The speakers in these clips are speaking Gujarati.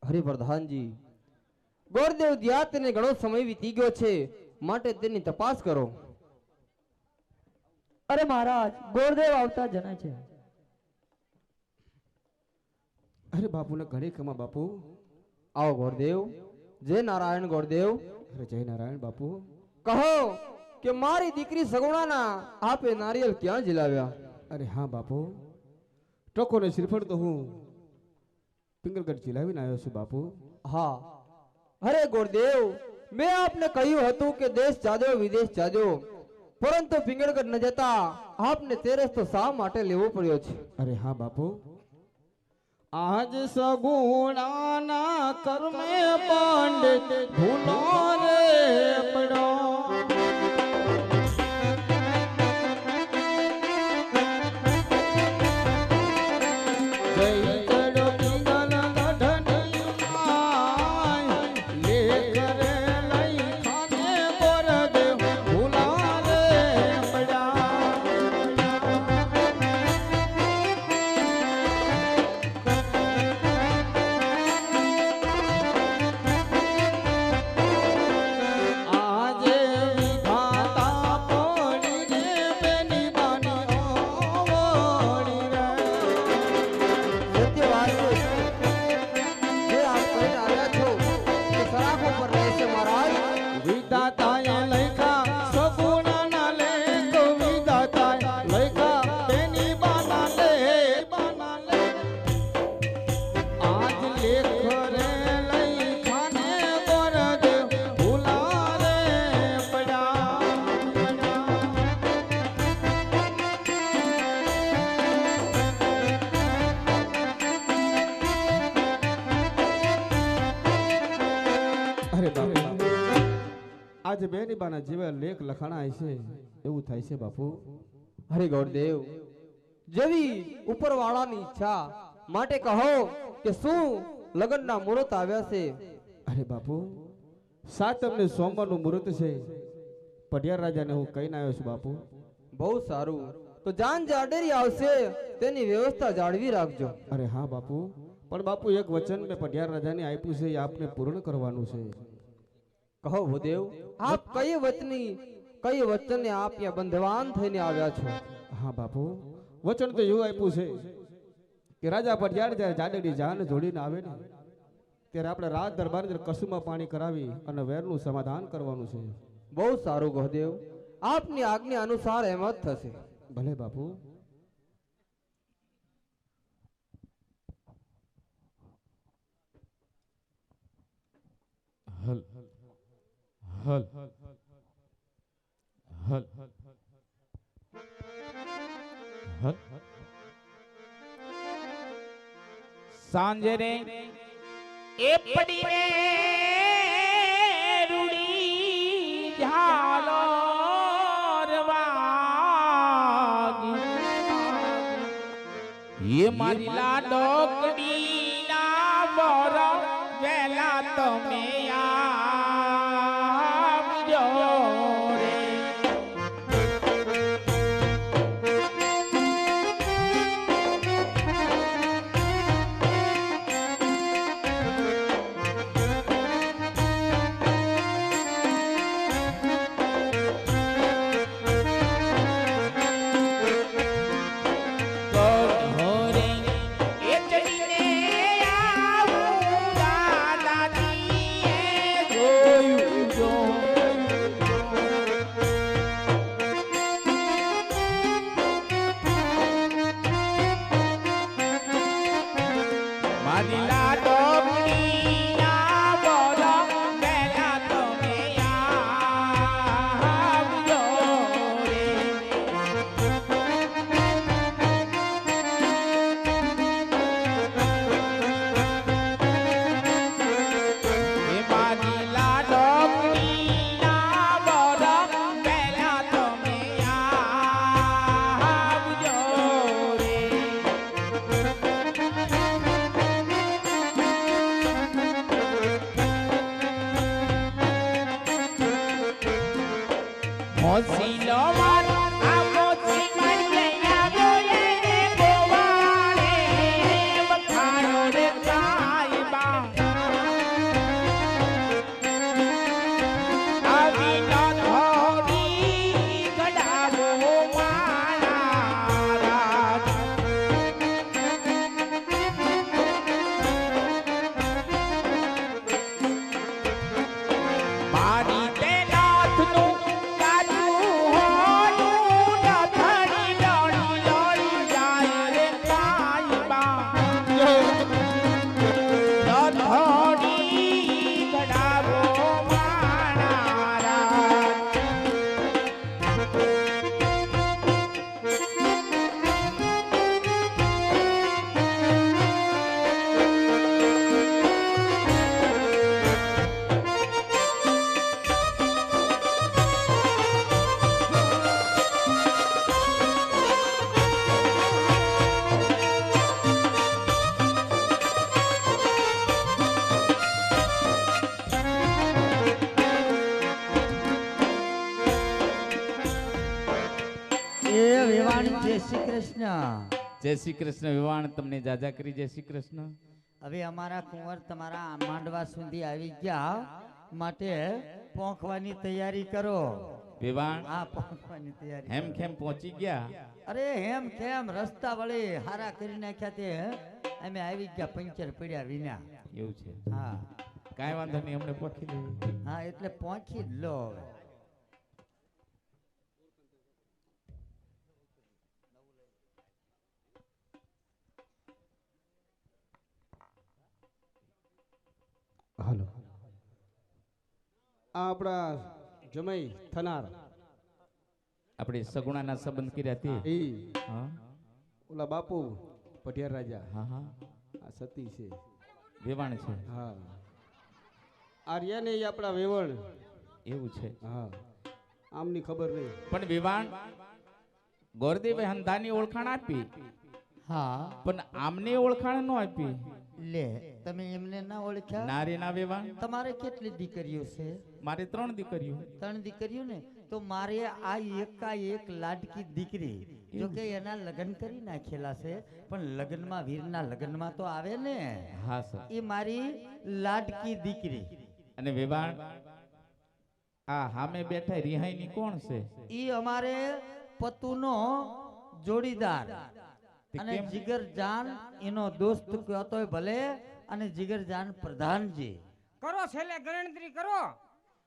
હરિપ્રધાનજી, ગોરદેવ દિયાતને ઘણો સમય વીતી ગયો છે, માટે તેની તપાસ કરો. અરે મહારાજ, ગોરદેવ આવતા જણાય છે. અરે બાપુને ઘણી ખમા બાપુ. આવો ગોરદેવ. જય નારાયણ ગોરદેવ. અરે જય નારાયણ બાપુ. કહો કે મારી દીકરી સગુણાના આપે નારિયેલ ક્યાં જીલાવ્યા? અરે હા બાપુ, ટોકો ને શ્રીફળ તો હું પિંગલગઢ જીલાવીને આવ્યો છું બાપુ. હા. અરે ગોરદેવ, મેં આપને કહ્યું હતું કે દેશ જાજો વિદેશ જાજો, પરંતુ પિંગળગઢ ન જતા આપને તે રસ્તો શા માટે લેવો પડ્યો છે? અરે હા બાપુ, આજ સગુણાના કર્મે પંડિત ભૂલો રે પડો. આજે બેની બાના જેવા લેખ લખાણા છે એવું થાય છે બાપુ. હરે ગોરદેવ, જેવી ઉપરવાળાની ઈચ્છા, માટે કહો કે શું લગ્નના મુહૂર્ત આવ્યા છે? અરે બાપુ, સાતમને સોમવારનું મુહૂર્ત છે. પઢિયાર રાજાને હું કહીને આવ્યો છું બાપુ. બહુ સારું. તો જાન જાડેરી આવશે તેની વ્યવસ્થા જાળવી રાખજો. અરે હા બાપુ, પણ બાપુ એક વચન મેં પઢિયાર રાજાને આપ્યું છે, એ આપને પૂર્ણ કરવાનું છે. કહો ભૂદેવ, આપ કઈ વચને આપ ત્યાં બંધવાન થઈને આવ્યા છો? હા બાપુ, વચન તો એવું આપ્યું છે કે રાજા પઢિયાર જ્યારે જાડેરી જાન જોડીને આવે ને ત્યારે આપણે રાજ દરબાર કસુમાં પાણી કરાવી અને વેરનું સમાધાન કરવાનું છે. બહુ સારું ગોહદેવ, આપની આજ્ઞા અનુસાર એમ જ થશે. ભલે બાપુ. હલ હલ હલ હલ सांजरे ए पड़ी रे रूड़ी झालोर वागी ये मारी लाडोकड़ी ना बोर वेला तमे आवजो रे મોસીલો મારો આ મોસી મારી આવ્યો એ ગોવાળે બખાડો રે સાઈબા જય શ્રી કૃષ્ણ વિવાણ તમને જાજા કરી જય શ્રી કૃષ્ણ. હવે અમારા કુંવર તમારા માંડવા સુધી આવી ગયા માટે પોંખવાની તૈયારી કરો. વિવાણ હા, પોંખવાની તૈયારી હેમ કરો. ખેમ પહોંચી ગયા. અરે હેમ કેમ રસ્તા વળી હારા કરી નાખ્યા તે અમે આવી ગયા પંચર પડ્યા વિના. એવું છે. હા કાંઈ વાંધો નહીં અમને પહોંચી લેવી. હા એટલે પહોંચી જ લો હવે. હાલો આ આપણા જમાઈ થનાર આપણે સગુણાના સંબંધ કર્યા તે. એ હા ઓલા બાપુ પટિયાર રાજા હા હા આ સતી છે. વિવાણ છે. હા આર્યા ને આપણા વેવણ. એવું છે. હા આમની ખબર નહીં. પણ વિવાણ ગોરદેવે હંધાની ઓળખાણ આપી હા પણ આમની ઓળખાણ ન આપી. લે તમે એમને ના ઓળખ્યા? નારી ના વિવાણ. તમારે કેટલી દીકરીઓ છે? મારે 3 દીકરીઓ. 3 દીકરીઓ ને તો મારે આ એકાએક લાડકી દીકરી જો કે એના લગ્ન કરી નાખેલા છે પણ લગ્નમાં વીરના લગ્નમાં તો આવે ને. હા સર. એ મારી લાડકી દીકરી. અને વિવાણ આ હામે બેઠા રિહાઈની કોણ છે? ઈ અમારે પતુનો જોડીદાર તે અને કેમ? જીગરજાન એનો દોસ્ત કહેતોય ભલે અને જીગરજાન પ્રધાનજી. કરો છેલ્લે ગણતરી કરો.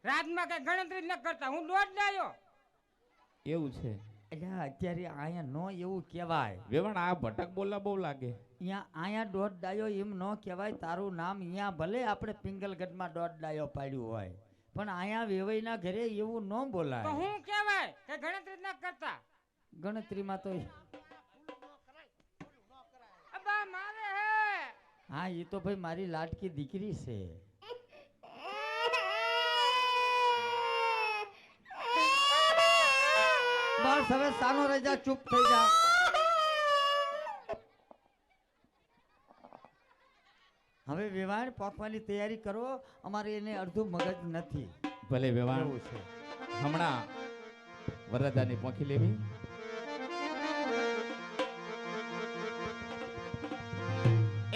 રાજમાં કઈ ગણતરી ન કરતા હું દોઢ ડાયો. એવું છે. એટલે અત્યારે અહીંયા નો એવું કહેવાય. વેવણ આ ભટક બોલા બહુ લાગે. અહીંયા દોઢ ડાયો એમ ન કહેવાય. તારું નામ અહીંયા ભલે આપણે પિંગલગઢમાં દોઢ ડાયો પાડ્યું હોય પણ અહીંયા વેવાઈના ઘરે એવું ન તો બોલાય. હું કહેવાય કે ગણતરી ન કરતા. ગણતરીમાં તો અબા મારે હે. હા એ તો ભાઈ મારી લાડકી દીકરી છે. બસ હવે સાનો રજા ચૂપ થઈ જા. હવે વિવાહ પોકવાની તૈયારી કરો. અમારે એને અડધું મગજ નથી. ભલે વેવાણ એવું છે. હમણાં વરદાની પોખી લેવી.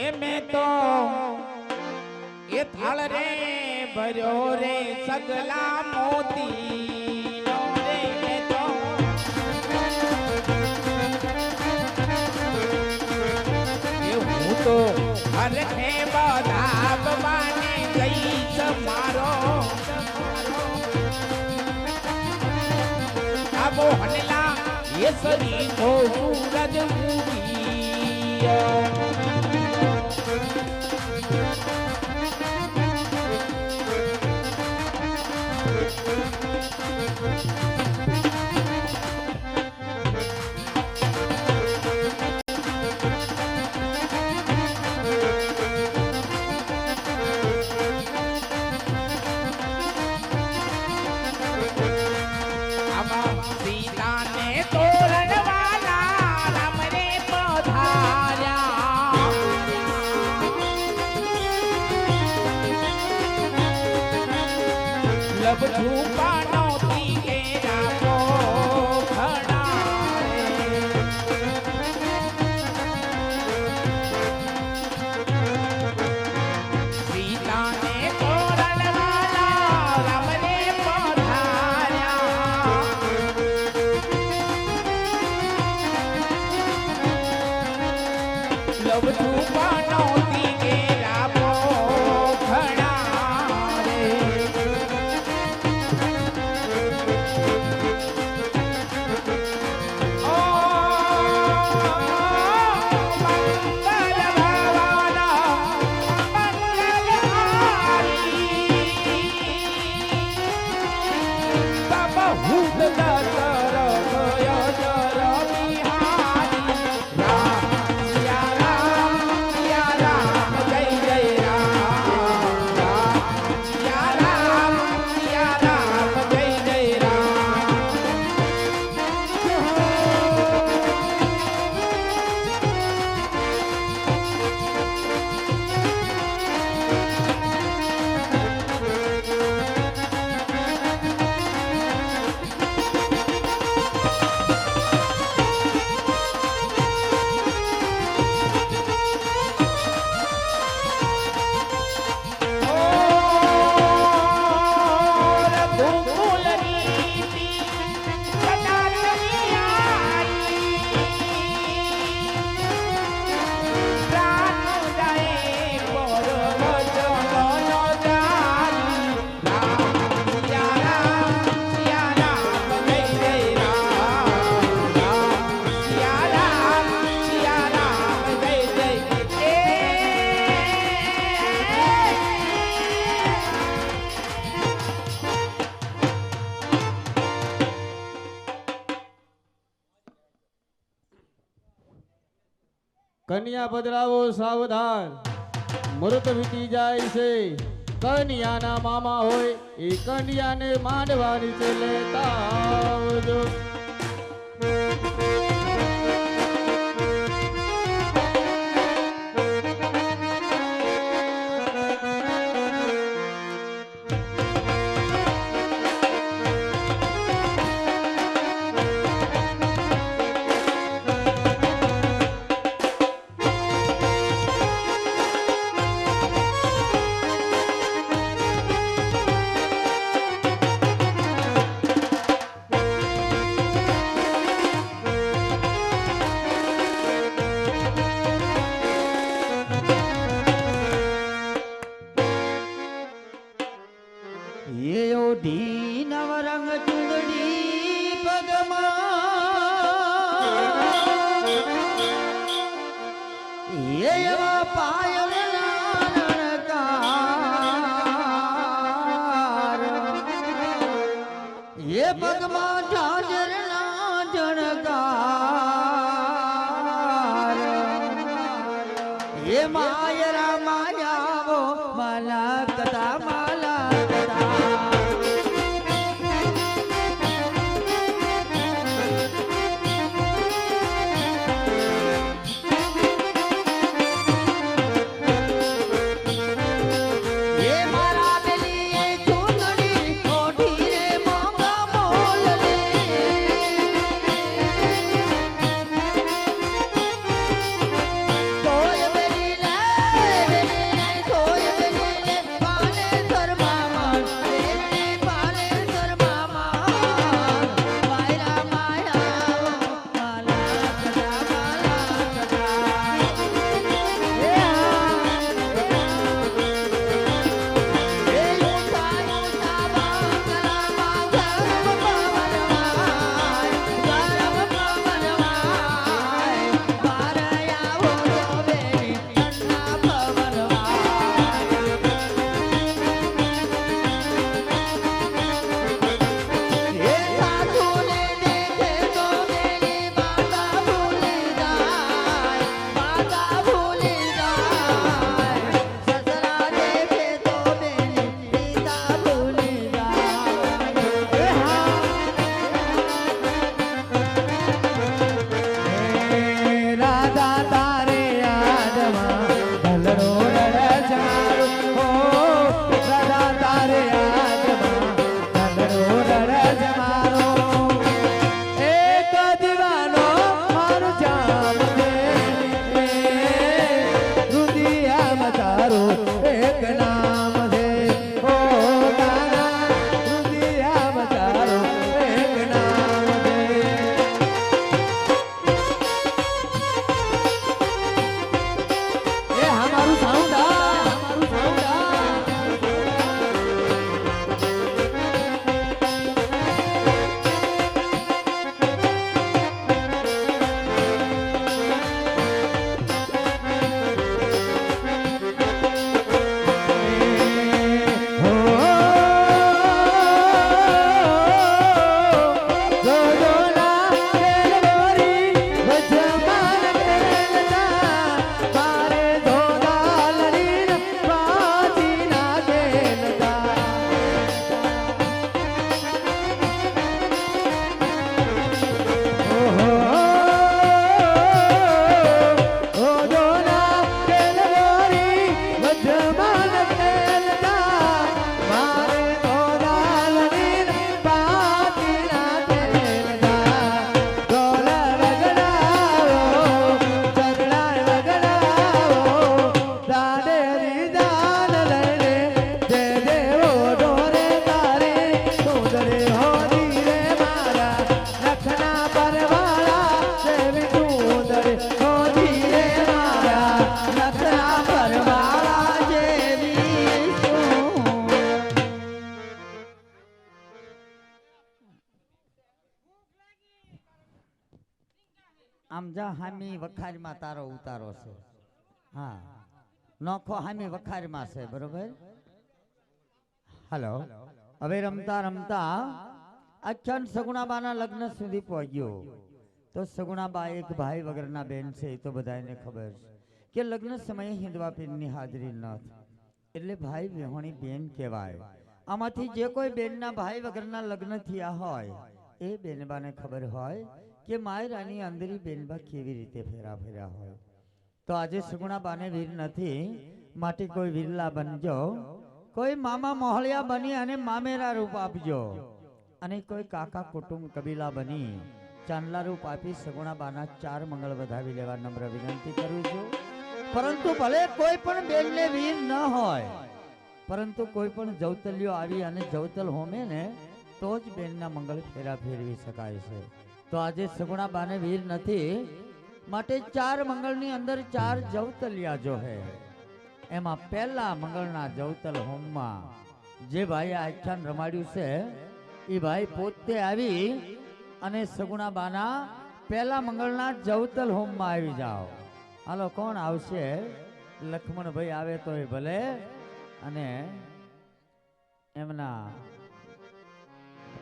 એ મેં તો એ થાળ રે ભર્યો રે સગલા મોતી નો રે મેં તો એ હું તો હરખે બધા ભવાને જઈશ મારો આબો હનલા ये सरी को सूरज उगिया सीता ने तोरण वाला राम रे पधारा लब छुपा नौती के रामो खड़ा सीता ने तोरण वाला राम रे पधारा लब छुपा नौती के रामो खड़ा रे ओ मंगल भवाना मंगलहारी तब हुत दशरथ यो जर बिहारी राम सिया કન્યા પધરાવો સાવધાન, મૃત વીતી જાય છે. કન્યાના મામા હોય એ કન્યાને માંડવાની છે, લેતા આવજો. એ ઓઢી નવરંગ ચૂંદડી પગમાં, એ એવા પાયલના રણકાર, એ પગમાં ઝાંઝરના જણકાર, એ માયરા માયાવો માલા કથા માલા કથા. એ મારા બેલી એ ચૂંદડી ઓઢી રે મોંઘા મોલ રે, તોય બેલી લે તોય બેલી લે પાલે શર્મામાં, બેલી પાલે શર્મામાં, માયરા માયા માલા કથા માલા કથા. રાધા તારે યાદમાં ઢલરો રડે છે મારો, ઓ રાધા તારે યાદમાં ઢલરો રડે છે મારો. એક દીવાનો મારો જામ દે, રુદિયામાં તારું એક નામ છે, ઓ તારા રુદિયામાં તારું એક નામ છે. એ હમારું સાઉન્ડ આ, હમારું સાઉન્ડ આ. આમ જા હામી વખારમાં તારો ઉતારો છે, હા નોખો હામી વખારમાં છે, બરોબર. હાલો, હવે રમતા રમતા આખ્યાન સગુણાબાના લગ્ન સુધી પહોંચ્યો. તો સગુણાબા એક ભાઈ વગરના બેન છે, એ તો બધાને ખબર છે. કે લગ્ન સમયે હિંદવા પીરની હાજરી ન થાય. એટલે ભાઈ વિહોણી બેન કહેવાય. આમાંથી જે કોઈ બેનના ભાઈ વગરના લગ્ન થયા હોય એ બેનબાને ખબર હોય કે માયરાની અંદરી બેનબા કેવી રીતે ફેરા ફેર્યા હોય. તો આજે સગુણા બાને વીર નથી, માટે કોઈ વીરલા બનજો, કોઈ મામા મોહળિયા બની અને મામેરા રૂપ આપજો, અને કોઈ કાકા કુટુંબ કબીલા બની ચાંદલા રૂપ આપી સગુણા બાના 4 મંગળ વધાવી લેવા નમ્ર વિનંતી કરું છું. પરંતુ ભલે કોઈ પણ બેનને વીર ન હોય, પરંતુ કોઈ પણ જવતલિયો આવી અને જવતલ હોમે ને તો જ બેનના મંગળ ફેરા ફેરવી શકાય છે. તો આજે સગુણા બાને વીર નથી, માટે 4 મંગળની અંદર 4 જવતલિયા જો હે. એમાં પહેલા મંગળના જવતલ હોમમાં જે ભાઈ આખ્યાન રમાડ્યું છે એ ભાઈ પોતે આવી અને સગુણા બાના પહેલા મંગળના જવતલ હોમમાં આવી જાઓ. હાલો, કોણ આવશે? લક્ષ્મણભાઈ આવે તો ભલે, અને એમના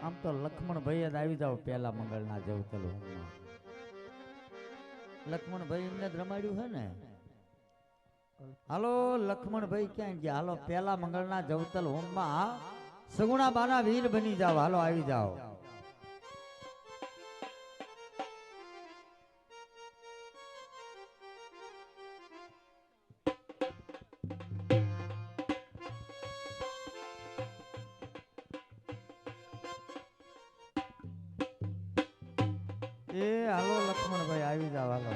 આમ તો લક્ષ્મણભાઈ જ આવી જાઓ પહેલા મંગળના જવતલ હોમમાં. લક્ષ્મણભાઈ એમને જ રમાડ્યું છે ને. હાલો, લક્ષ્મણભાઈ ક્યાં ગયા? હાલો, પહેલા મંગળના જવતલ હોમમાં સગુણા બાના વીર બની જાઓ. હાલો, આવી જાઓ. એ હાલો લક્ષ્મણભાઈ આવી જાવ. હાલો,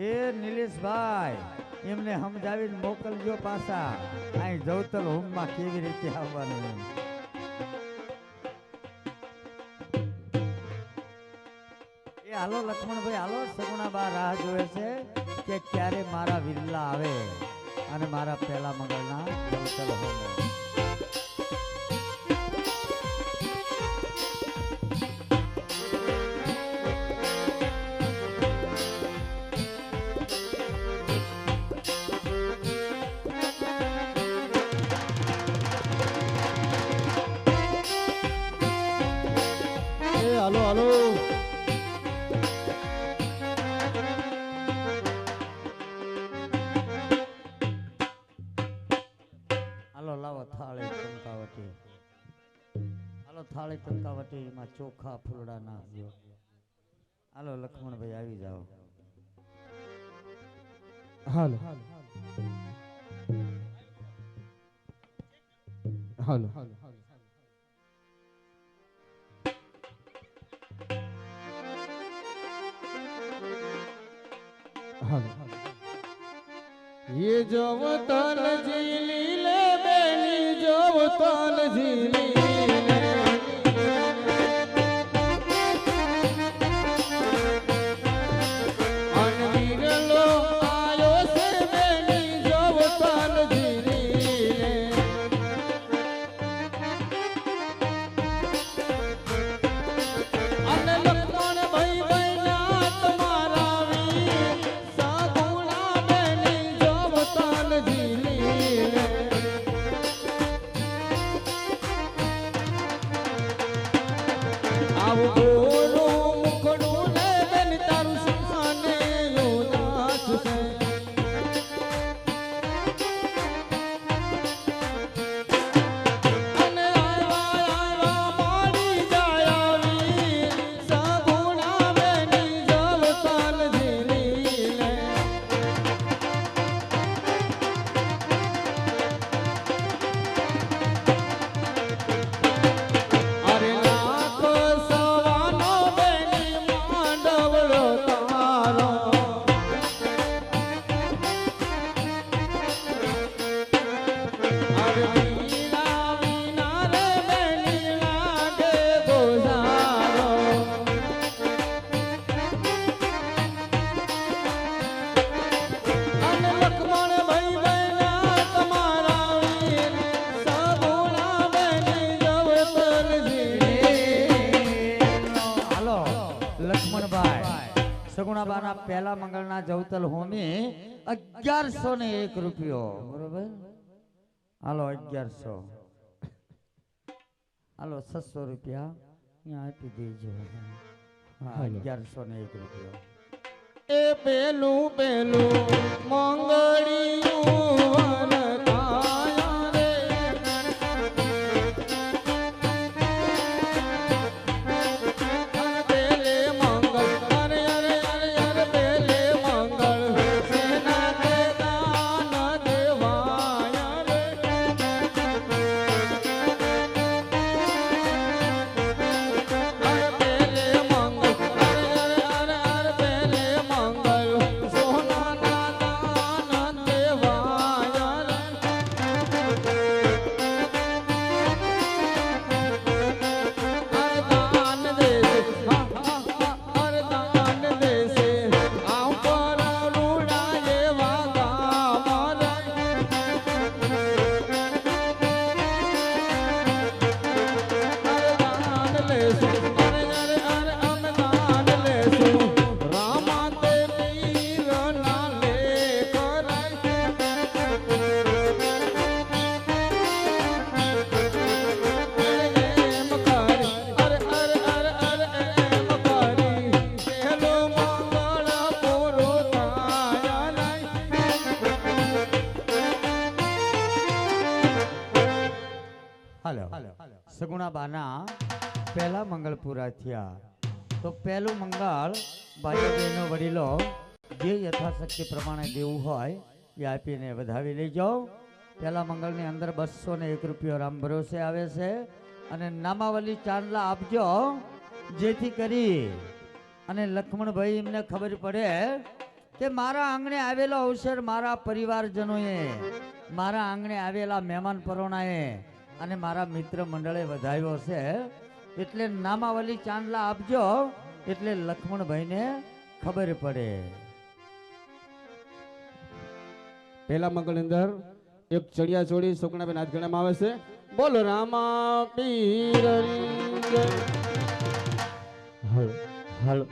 એ નિલેશભાઈ એમને સમજાવીને મોકલજો પાછા અહીં જવતલ હોમમાં કેવી રીતે આવવાનું એમ. એ હાલો લક્ષ્મણભાઈ, હાલો. સગુણા બા રાહ જોવે છે કે ક્યારે મારા વિરલા આવે અને મારા પહેલા મંગળના જવતલ હોમ. હાલો હાલો. હાલો, લાવો થાળી ચમકાવટી. હાલો, થાળી ચમકાવટી એમાં ચોખા ફૂલડા નાખજો. હાલો લક્ષ્મણભાઈ આવી જાઓ. હાલો હાલો. ये जवतल झीली ले बेनी जवतल झीली ले अनवीरलो आयो से बेनी जवतल झीली ले अन लक्ष्मण भाई बहना तुम्हारा वीर सगुणा बेनी जवतल झीली ले आव बोलो मुखड़ू ने बेन तारू सिंहाने योदास से अने आवा आवा मारी जाया वीर सगुणा बेनी जवतल झीली ले अरे लाख सवानो बेनी मांडवड़ो तारो अरे वीरा वीना रे बेनी लागे गोजारो अन लक्ष्मण भाई बहना तुम्हारा वीर सगुणा बेनी जवतल झीली હાલો લક્ષ્મણભાઈ, સગુણાબાના પહેલા મંગળના જવતલ હોમે 1101 રૂપિયો. બરોબર? હાલો 1100. હાલો 600 રૂપિયા અહીંયા આપી દેજો. હા, 1101 રૂપિયો. એ પેલું પેલું મંગળિયું વરતાયા રે. પેલે મંગળ અરે અરે અરે અરે પેલે મંગળ સેના કે દાન દેવાયા રે. અરે પેલે મંગળ અરે અરે અરે પેલે મંગળ સોનાના દાન દેવાયા રે. દાન દેશે દાન દેશે આમ પર રૂડા એવા ગામ રે. દાન લેશું અરે અરે અરે અમે દાન લેશું રામા તે વીર ના લે કરાય. એમ કરી અરે અરે અરે અરે એમ કરી પહેલો મંગળ પૂરો થાય નહીં. હાલો સગુણાબાના પહેલા મંગળ પૂરા થયા તો પહેલું મંગળ ભાઈઓ બહેનો વડીલો જે યથાશક્તિ પ્રમાણે દેવું હોય એ આપીને વધાવી લઈ જાઓ. પહેલા મંગળની અંદર 201 રૂપિયો રામ ભરોસે આવે છે અને નામાવલી ચાંદલા આપજો જેથી કરી અને લક્ષ્મણભાઈ એમને ખબર પડે કે મારા આંગણે આવેલો અવસર મારા પરિવારજનોએ મારા આંગણે આવેલા મહેમાન પરોણાએ અને મારા મિત્ર મંડળે વધાવ્યો છે એટલે નામાવલી ચાંદલા આપજો એટલે લક્ષ્મણભાઈને ખબર પડે. પહેલા મંગળની અંદર એક ચડિયા ચોળી સુકણાબેન હાથ ગણામાં આવે છે. બોલો રામા પીરની જય. હાલો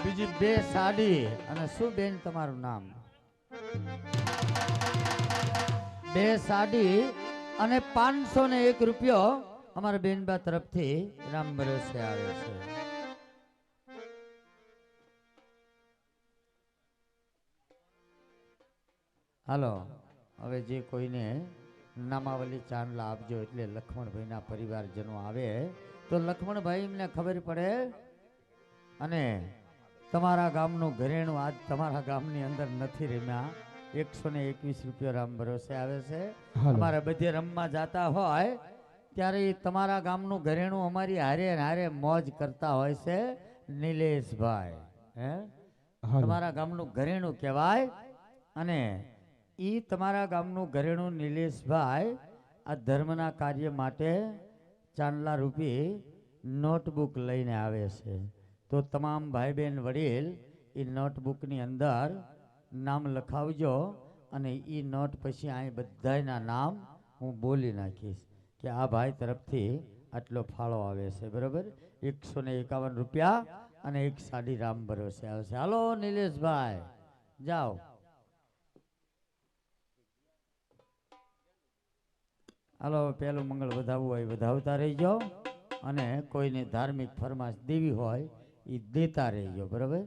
બીજી 2 સાડી અને શું બેન તમારું નામ? 2 સાડી અને 501 રૂપિયો અમારા બેનબા તરફથી રામ ભરોસે આવે છે. હાલો હવે જે કોઈને નામાવલી ચાંદલા આપજો એટલે લક્ષ્મણભાઈના પરિવારજનો આવે તો લક્ષ્મણભાઈ એમને ખબર પડે અને તમારા ગામનું ઘરેણું આજ તમારા ગામની અંદર નથી રમ્યા 121 રૂપિયા રામ ભરોસે આવે છે. અમારે બધે રમવા જાતા હોય ત્યારે ઈ તમારા ગામનું ઘરેણું અમારી હારે હારે મોજ કરતા હોય છે. નિલેશભાઈ હે તમારા ગામનું ઘરેણું કહેવાય અને ઈ તમારા ગામનું ઘરેણું નિલેશભાઈ આ ધર્મના કાર્ય માટે ચાંદલા રૂપી નોટબુક લઈને આવે છે. તો તમામ ભાઈ બહેન વડીલ એ નોટબુકની અંદર નામ લખાવજો અને એ નોટ પછી અહીં બધાના નામ હું બોલી નાખીશ કે આ ભાઈ તરફથી આટલો ફાળો આવે છે. બરોબર 151 રૂપિયા અને 1 સાડી રામ ભરોસે આવે છે. હાલો નિલેશભાઈ જાઓ. હાલો પેલું મંગળ વધાવવું હોય વધાવતા રહીજો અને કોઈને ધાર્મિક ફરમાશ દેવી હોય એ દેતા રહીજો. બરાબર.